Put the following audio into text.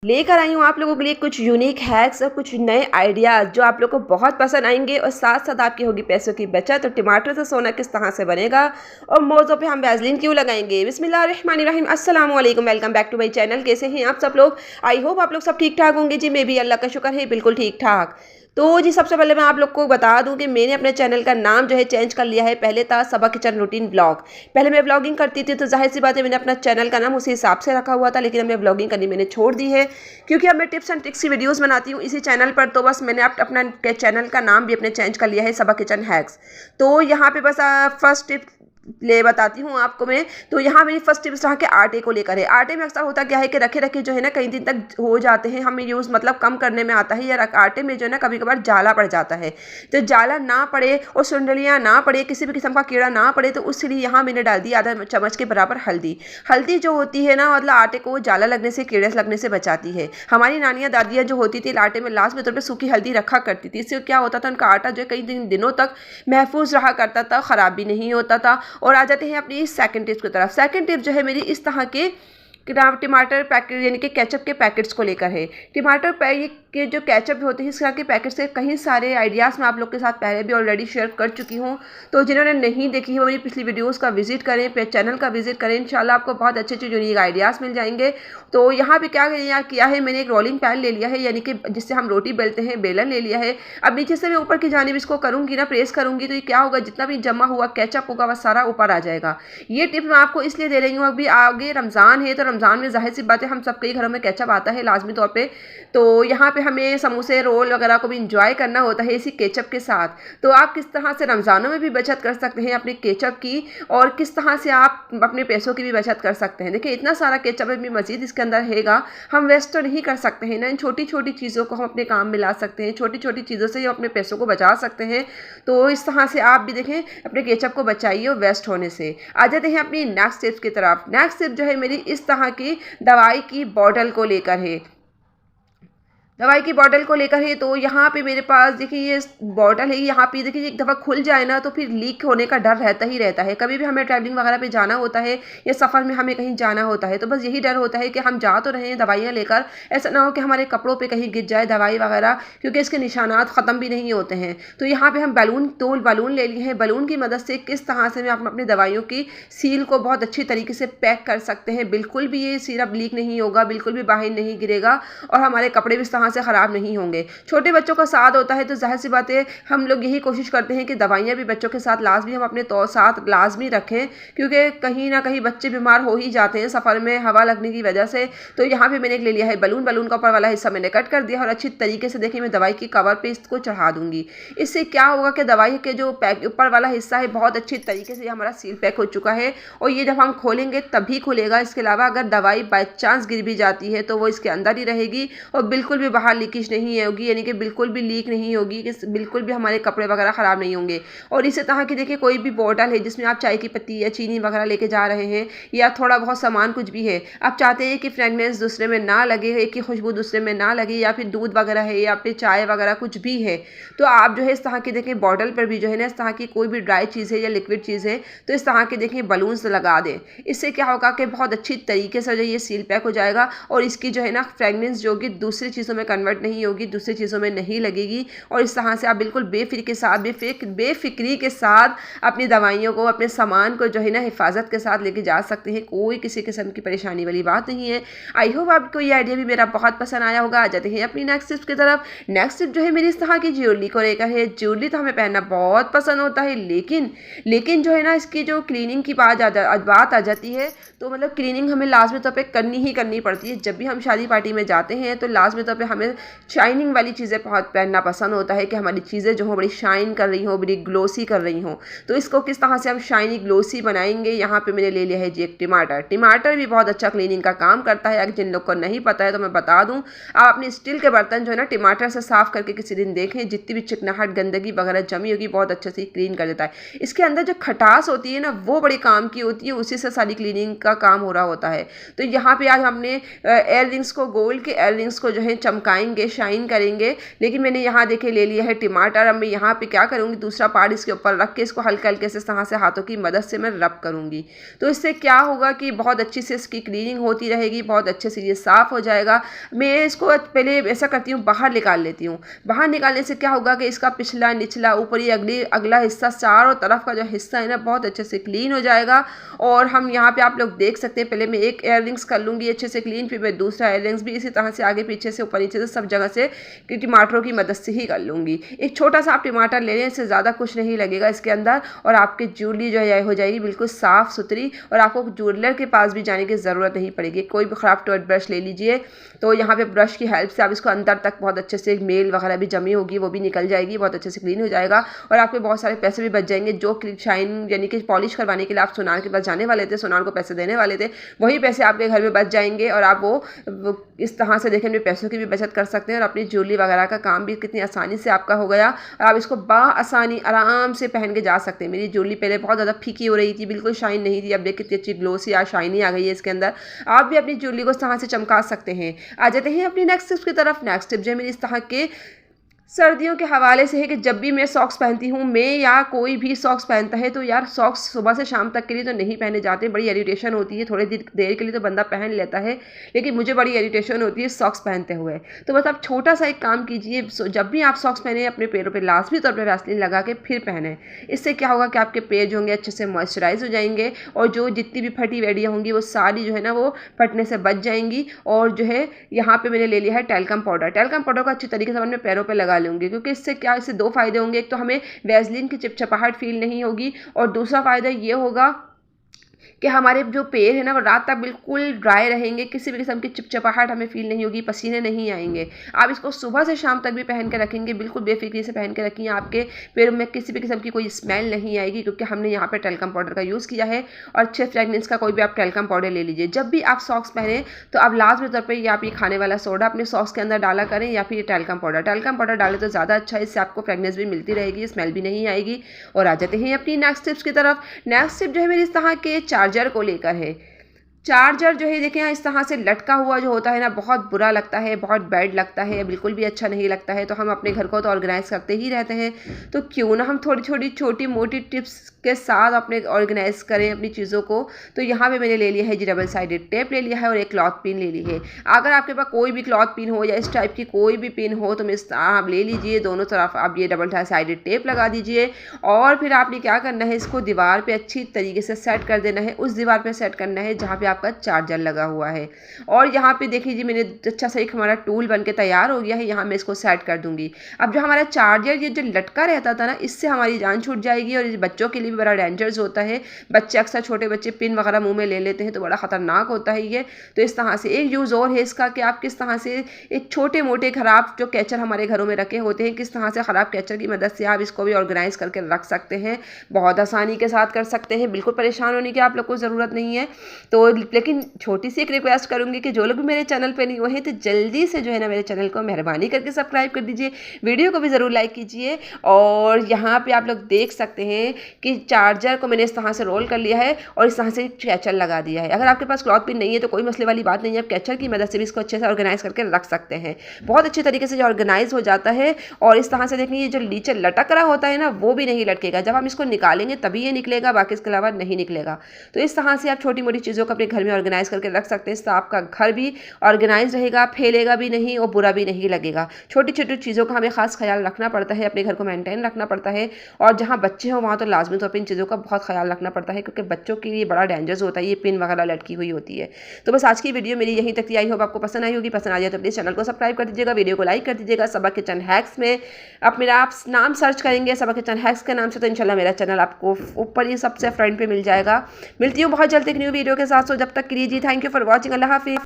लेकर आई हूँ आप लोगों के लिए कुछ यूनिक हैक्स और कुछ नए आइडियाज़ जो आप लोगों को बहुत पसंद आएंगे और साथ साथ आपकी होगी पैसों की बचत। तो टमाटर से सोना किस तरह से बनेगा और मोज़ों पे हम वैसलीन क्यों लगाएंगे। बिस्मिल्लाहिर्रहमानिर्रहीम, अस्सलाम वालेकुम, welcome back to my channel. कैसे हैं आप सब लोग? आई होप आप लोग सब ठीक ठाक होंगे जी। मैं भी अल्लाह का शुक्र है बिल्कुल ठीक ठाक। तो जी सबसे पहले मैं आप लोग को बता दूं कि मैंने अपने चैनल का नाम जो है चेंज कर लिया है। पहले था सबा किचन रूटीन ब्लॉग। पहले मैं ब्लॉगिंग करती थी तो जाहिर सी बात है मैंने अपना चैनल का नाम उसी हिसाब से रखा हुआ था, लेकिन अब मैं ब्लॉगिंग करनी मैंने छोड़ दी है क्योंकि अब मैं टिप्स एंड ट्रिक्स की वीडियोस बनाती हूँ इसी चैनल पर। तो बस मैंने अपना चैनल का नाम भी अपने चेंज कर लिया है, सबा किचन हैक्स। तो यहाँ पे बस फर्स्ट टिप ले बताती हूँ आपको मैं। तो यहाँ मेरी फर्स्ट टिप्स रहा कि आटे को लेकर है। आटे में अक्सर होता क्या है कि रखे रखे जो है ना कई दिन तक हो जाते हैं, हमें यूज़ मतलब कम करने में आता है, या आटे में जो है ना कभी कभार जाला पड़ जाता है। तो जाला ना पड़े और सुंडलियाँ ना पड़े, किसी भी किस्म का कीड़ा ना पड़े, तो उसके लिए यहाँ मैंने डाल दी आधा चम्मच के बराबर हल्दी। हल्दी जो होती है ना मतलब आटे को जाला लगने से, कीड़े लगने से बचाती है। हमारी नानियाँ दादियाँ जो होती थी आटे में लास्ट में तौर पर सूखी हल्दी रखा करती थी। इससे क्या होता था उनका आटा जो है कई दिनों तक महफूज रहा करता था, ख़राब भी नहीं होता था। और आ जाते हैं अपनी सेकंड टिप्स की तरफ। सेकंड टिप जो है मेरी इस तरह के टमाटर पैकेट यानी कि केचप के पैकेट्स को लेकर है। टमाटर के जो केचप होते हैं इस तरह के पैकेट्स के कई सारे आइडियाज़ मैं आप लोग के साथ पहले भी ऑलरेडी शेयर कर चुकी हूँ। तो जिन्होंने नहीं देखी है वो मेरी पिछली वीडियोस का विजिट करें, चैनल का विजिट करें, इंशाल्लाह आपको बहुत अच्छे अच्छे यूनिक आइडियाज़ मिल जाएंगे। तो यहाँ पे क्या किया है मैंने, एक रोलिंग पैन ले लिया है यानी कि जिससे हम रोटी बेलते हैं, बेलन ले लिया है। अब नीचे से मैं ऊपर की जानिब इसको करूँगी ना, प्रेस करूँगी, तो ये क्या होगा, जितना भी जमा हुआ केचप होगा वह सारा ऊपर आ जाएगा। ये टिप मैं आपको इसलिए दे रही हूँ, अभी आगे रमज़ान है तो रमज़ान में जाहिर सी बात है हम सबके घरों में केचप आता है लाजमी तौर पे। तो यहाँ पे हमें समोसे रोल वगैरह को भी इंजॉय करना होता है इसी केचप के साथ। तो आप किस तरह से रमज़ानों में भी बचत कर सकते हैं अपने केचप की, और किस तरह से आप अपने पैसों की भी बचत कर सकते हैं। देखिए इतना सारा केचप में मज़ीद इसके अंदर रहेगा, हम वेस्ट तो नहीं कर सकते हैं ना। इन छोटी छोटी चीज़ों को हम अपने काम में ला सकते हैं, छोटी छोटी चीज़ों से हम अपने पैसों को बचा सकते हैं। तो इस तरह से आप भी देखें अपने केचप को बचाइए वेस्ट होने से। आ जाते हैं अपनी नेक्स्ट टिप्स की तरफ। नेक्स्ट टिप जो है मेरी इस तरह की दवाई की बॉटल को लेकर है। दवाई की बॉटल को लेकर है। तो यहाँ पे मेरे पास देखिए ये बॉटल है, यहाँ पे देखिए एक दफ़ा खुल जाए ना तो फिर लीक होने का डर रहता ही रहता है। कभी भी हमें ट्रैवलिंग वगैरह पे जाना होता है या सफ़र में हमें कहीं जाना होता है तो बस यही डर होता है कि हम जा तो रहे हैं दवाइयाँ लेकर, ऐसा ना हो कि हमारे कपड़ों पर कहीं गिर जाए दवाई वगैरह, क्योंकि इसके निशानात ख़त्म भी नहीं होते हैं। तो यहाँ पर हम बलून ले लिए हैं। बलून की मदद से किस तरह से हम अपनी दवाइयों की सील को बहुत अच्छी तरीके से पैक कर सकते हैं। बिल्कुल भी ये सिरप लीक नहीं होगा, बिल्कुल भी बाहर नहीं गिरेगा और हमारे कपड़े भी इस तरह से ख़राब नहीं होंगे। छोटे बच्चों का साथ होता है तो जाहिर सी बात है हम लोग यही कोशिश करते हैं कि दवाइयाँ भी बच्चों के साथ लाजमी हम अपने साथ लाजमी रखें, क्योंकि कहीं ना कहीं बच्चे बीमार हो ही जाते हैं सफ़र में हवा लगने की वजह से। तो यहाँ पे मैंने ले लिया है बलून। बलून का ऊपर वाला हिस्सा मैंने कट कर दिया और अच्छी तरीके से देखिए मैं दवाई की कवर पे इसको चढ़ा दूंगी। इससे क्या होगा कि दवाई के जो पैक ऊपर वाला हिस्सा है बहुत अच्छी तरीके से हमारा सील पैक हो चुका है और ये जब हम खोलेंगे तभी खुलेगा। इसके अलावा अगर दवाई बाई चांस गिर भी जाती है तो वो इसके अंदर ही रहेगी और बिल्कुल भी बाहर लीकेज नहीं होगी, यानी कि बिल्कुल भी लीक नहीं होगी, कि बिल्कुल भी हमारे कपड़े वगैरह ख़राब नहीं होंगे। और इसी तरह की देखिए कोई भी बोतल है जिसमें आप चाय की पत्ती या चीनी वगैरह लेके जा रहे हैं या थोड़ा बहुत सामान कुछ भी है, आप चाहते हैं कि फ्रेगनेंस दूसरे में ना लगे, एक की खुशबू दूसरे में ना लगे, या फिर दूध वगैरह है या फिर चाय वगैरह कुछ भी है, तो आप जो है इस तरह की देखें बॉटल पर भी जो है ना इस तरह की कोई भी ड्राई चीज़ है या लिक्विड चीज़ है तो इस तरह के देखें बलून्स लगा दें। इससे क्या होगा कि बहुत अच्छी तरीके से जो ये सील पैक हो जाएगा और इसकी जो है ना फ्रेगनेंस जो होगी दूसरी चीज़ों में कन्वर्ट नहीं होगी, दूसरी चीज़ों में नहीं लगेगी। और इस तरह से आप बिल्कुल बेफिक्री के साथ अपनी दवाइयों को, अपने सामान को जो है ना हिफाजत के साथ लेके जा सकते हैं। कोई किसी किस्म की परेशानी वाली बात नहीं है। आई होप आपको ये आइडिया भी मेरा बहुत पसंद आया होगा। आ जाते हैं अपनी नेक्स्ट टिप की तरफ। नेक्स्ट टिप जो है मेरी इस तरह की ज्वेलरी को लेकर है। ज्वेलरी तो हमें पहनना बहुत पसंद होता है, लेकिन जो है ना इसकी जो क्लीनिंग की बात आ जाती है तो मतलब क्लीनिंग हमें लाजमी तौर पे करनी पड़ती है। जब भी हम शादी पार्टी में जाते हैं तो लाजमी तौर पे हमें शाइनिंग वाली चीज़ें बहुत पहनना पसंद होता है कि हमारी चीज़ें जो हो बड़ी शाइन कर रही हो, बड़ी ग्लोसी कर रही हो। तो इसको किस तरह से हम शाइनी ग्लोसी बनाएंगे, यहाँ पे मैंने ले लिया है जी एक टमाटर भी बहुत अच्छा क्लीनिंग का काम करता है। अगर जिन लोग को नहीं पता है तो मैं बता दूँ, आप अपने स्टील के बर्तन जो है ना टमाटर से साफ़ करके किसी दिन देखें, जितनी भी चिकनाहट गंदगी वगैरह जमी होगी बहुत अच्छे से क्लीन कर देता है। इसके अंदर जो खटास होती है ना वो बड़ी काम की होती है, उसी से सारी क्लीनिंग का काम हो रहा होता है। तो यहाँ पे आज हमने एयर रिंग्स को, गोल्ड के एयर रिंग्स को जो है चमकाएंगे, शाइन करेंगे। लेकिन मैंने यहाँ देखे ले लिया है टमाटर। अब मैं यहाँ पे क्या करूँगी, दूसरा पार्ट इसके ऊपर रख के इसको हल्के हल्के से इस तरह से हाथों की मदद से मैं रब करूँगी। तो इससे क्या होगा कि बहुत अच्छी से इसकी क्लीनिंग होती रहेगी, बहुत अच्छे से ये साफ़ हो जाएगा। मैं इसको पहले ऐसा करती हूँ, बाहर निकाल लेती हूँ। बाहर निकालने से क्या होगा कि इसका पिछला, निचला, ऊपरी, अगला हिस्सा, चारों तरफ का जो हिस्सा है ना बहुत अच्छे से क्लीन हो जाएगा। और हम यहाँ पे आप लोग देख सकते हैं, पहले मैं एक ईयररिंग्स कर लूँगी अच्छे से क्लीन, फिर मैं दूसरा ईयररिंग्स भी इसी तरह से आगे पीछे से, ऊपर नीचे से, सब जगह से कि टमाटरों की मदद से ही कर लूँगी। एक छोटा सा आप टमाटर ले लें, इससे ज़्यादा कुछ नहीं लगेगा इसके अंदर, और आपकी ज्वेलरी जो है हो जाएगी बिल्कुल साफ़ सुथरी, और आपको ज्वेलर के पास भी जाने की ज़रूरत नहीं पड़ेगी। कोई भी ख़राब टूथ ब्रश ले लीजिए, तो यहाँ पे ब्रश की हेल्प से आप इसको अंदर तक बहुत अच्छे से, मेल वगैरह भी जमी होगी वो भी निकल जाएगी, बहुत अच्छे से क्लीन हो जाएगा, और आपके बहुत सारे पैसे भी बच जाएंगे। जो शाइन यानी कि पॉलिश करवाने के लिए आप सोनार के पास जाने वाले थे, सोनार को पैसे देने वाले थे, वही पैसे आपके घर में बच जाएंगे, और आप वो इस तरह से देखें, अपने पैसों की भी बचत कर सकते हैं, और अपनी ज्वेलरी वगैरह का काम भी कितनी आसानी से आपका हो गया, और आप इसको आसानी आराम से पहन के जा सकते हैं। मेरी ज्वेलरी पहले बहुत ज़्यादा फीकी हो रही थी, बिल्कुल शाइन नहीं थी, अब देख कितनी अच्छी ग्लोसी या शाइनी आ गई है इसके अंदर। आप भी अपनी ज्वेलरी को इस तरह से चमका सकते हैं। आ जाते हैं अपनी नेक्स्ट टिप्स की तरफ। नेक्स्ट टिप जो है मेरी इस तरह के सर्दियों के हवाले से है कि जब भी मैं सॉक्स पहनती हूँ, मैं या कोई भी सॉक्स पहनता है, तो यार सॉक्स सुबह से शाम तक के लिए तो नहीं पहने जाते, बड़ी इरिटेशन होती है। थोड़ी देर के लिए तो बंदा पहन लेता है, लेकिन मुझे बड़ी इरिटेशन होती है सॉक्स पहनते हुए। तो बस आप छोटा सा एक काम कीजिए, जब भी आप सॉक्स पहने अपने पैरों पर लाजमी तौर पर वैसलीन लगा के फिर पहने। इससे क्या होगा कि आपके पैर जो होंगे अच्छे से मॉइस्चराइज हो जाएंगे, और जो जितनी भी फटी वेडियाँ होंगी वो सारी जो है ना वो फटने से बच जाएंगी। और जो है यहाँ पे मैंने ले लिया है टैल्कम पाउडर। टैल्कम पाउडर को अच्छी तरीके से अपने पैरों पे लगा लूँगी, क्योंकि इससे क्या, इससे दो फायदे होंगे। एक तो हमें वैसलीन की चिपचिपाहट फील नहीं होगी, और दूसरा फायदा ये होगा कि हमारे जो पैर है ना वो रात तक बिल्कुल ड्राई रहेंगे, किसी भी किस्म की चिपचिपाहट हमें फील नहीं होगी, पसीने नहीं आएंगे। आप इसको सुबह से शाम तक भी पहन के रखेंगे, बिल्कुल बेफिक्री से पहन के रखिए, आपके पैरों में किसी भी किस्म की कोई स्मेल नहीं आएगी, क्योंकि हमने यहाँ पे टैल्कम पाउडर का यूज़ किया है। और अच्छे फ्रेगनेंस का कोई भी आप टैल्कम पाउडर ले लीजिए। जब भी आप सॉक्स पहने तो आप लाजमी तौर पर आप ये खाने वाला सोडा अपने सॉक्स के अंदर डाला करें, या फिर टैल्कम पाउडर डालें तो ज़्यादा अच्छा है, इससे आपको फ्रेगनेंस भी मिलती रहेगी, स्मेल भी नहीं आएगी। और आ जाते हैं अपनी नेक्स्ट टिप्स की तरफ। नेक्स्ट टिप जो है मेरी इस तरह के चार्जर को लेकर है। चार्जर जो है देखें इस तरह से लटका हुआ जो होता है ना, बहुत बुरा लगता है, बहुत बैड लगता है, बिल्कुल भी अच्छा नहीं लगता है। तो हम अपने घर को तो ऑर्गेनाइज़ करते ही रहते हैं, तो क्यों ना हम छोटी मोटी टिप्स के साथ अपने ऑर्गेनाइज करें अपनी चीज़ों को। तो यहाँ पे मैंने ले लिया है जी डबल साइडेड टेप ले लिया है, और एक क्लॉथ पिन ले ली है। अगर आपके पास कोई भी क्लॉथ पिन हो या इस टाइप की कोई भी पिन हो तो आप ले लीजिए, दोनों तरफ आप ये डबल साइडेड टेप लगा दीजिए। और फिर आपने क्या करना है, इसको दीवार पे अच्छी तरीके से सेट कर देना है, उस दीवार पे सेट करना है जहाँ पे आपका चार्जर लगा हुआ है। और यहाँ पे देखिए जी मैंने अच्छा सा एक हमारा टूल बन के तैयार हो गया है, यहाँ मैं इसको सेट कर दूंगी। अब जो हमारा चार्जर ये जो लटका रहता था ना, इससे हमारी जान छूट जाएगी, और बच्चों के लिए भी बड़ा डेंजरस होता है। बच्चे अक्सर, छोटे बच्चे पिन वगैरह मुंह में ले लेते हैं, तो बड़ा ख़तरनाक होता है ये। तो इस तरह से एक यूज़ और है इसका कि आप किस तरह से एक छोटे मोटे ख़राब जो कैचर हमारे घरों में रखे होते हैं, किस तरह से ख़राब कैचर की मदद से आप इसको भी ऑर्गेनाइज़ करके रख सकते हैं। बहुत आसानी के साथ कर सकते हैं, बिल्कुल परेशान होने की आप लोग को ज़रूरत नहीं है। तो लेकिन छोटी सी एक रिक्वेस्ट करूँगी कि जो लोग भी मेरे चैनल पर नहीं हुए हैं तो जल्दी से जो है ना मेरे चैनल को मेहरबानी करके सब्सक्राइब कर दीजिए, वीडियो को भी ज़रूर लाइक कीजिए। और यहाँ पे आप लोग देख सकते हैं कि चार्जर को मैंने इस तरह से रोल कर लिया है और इस तरह से कैचर लगा दिया है। अगर आपके पास क्लॉथ पिन नहीं है तो कोई मसले वाली बात नहीं है, आप कैचर की मदद से भी इसको अच्छे से ऑर्गेनाइज करके रख सकते हैं। बहुत अच्छे तरीके से जो ऑर्गेनाइज हो जाता है। और इस तरह से देखिए ये जो नीचे लटक रहा होता है ना वो भी नहीं लटकेगा, जब हम इसको निकालेंगे तभी ये निकलेगा, बाकी इसके अलावा नहीं निकलेगा। तो इस तरह से आप छोटी मोटी चीज़ों को अपने घर में ऑर्गेनाइज करके रख सकते हैं, इससे आपका घर भी ऑर्गेनाइज रहेगा, फैलेगा भी नहीं और बुरा भी नहीं लगेगा। छोटी छोटी चीज़ों का हमें खास ख्याल रखना पड़ता है, अपने घर को मेंटेन रखना पड़ता है। और जहाँ बच्चे हों वहाँ तो लाजमी तौर पर इन चीज़ों का बहुत ख्याल रखना पड़ता है, क्योंकि बच्चों के लिए बड़ा डेंजरस होता है, ये पिन वगैरह लटकी हुई होती है। तो बस आज की वीडियो मेरी यहीं तक थी, आई होप आपको पसंद आई होगी। पसंद आ जाए तो प्लीज़ चैनल को सब्सक्राइब कर दीजिएगा, वीडियो को लाइक कर दीजिएगा। सबा किचन हैक्स में आप मेरा नाम सर्च करेंगे सबा किचन हैक्स के नाम से, तो इंशाल्लाह मेरा चैनल आपको ऊपर ही सबसे फ्रंट पे मिल जाएगा। मिलती हूँ बहुत जल्द एक न्यू वीडियो के साथ। सो जब तक के लिए जी थैंक यू फॉर वॉचिंग, अल्लाह हाफिज़।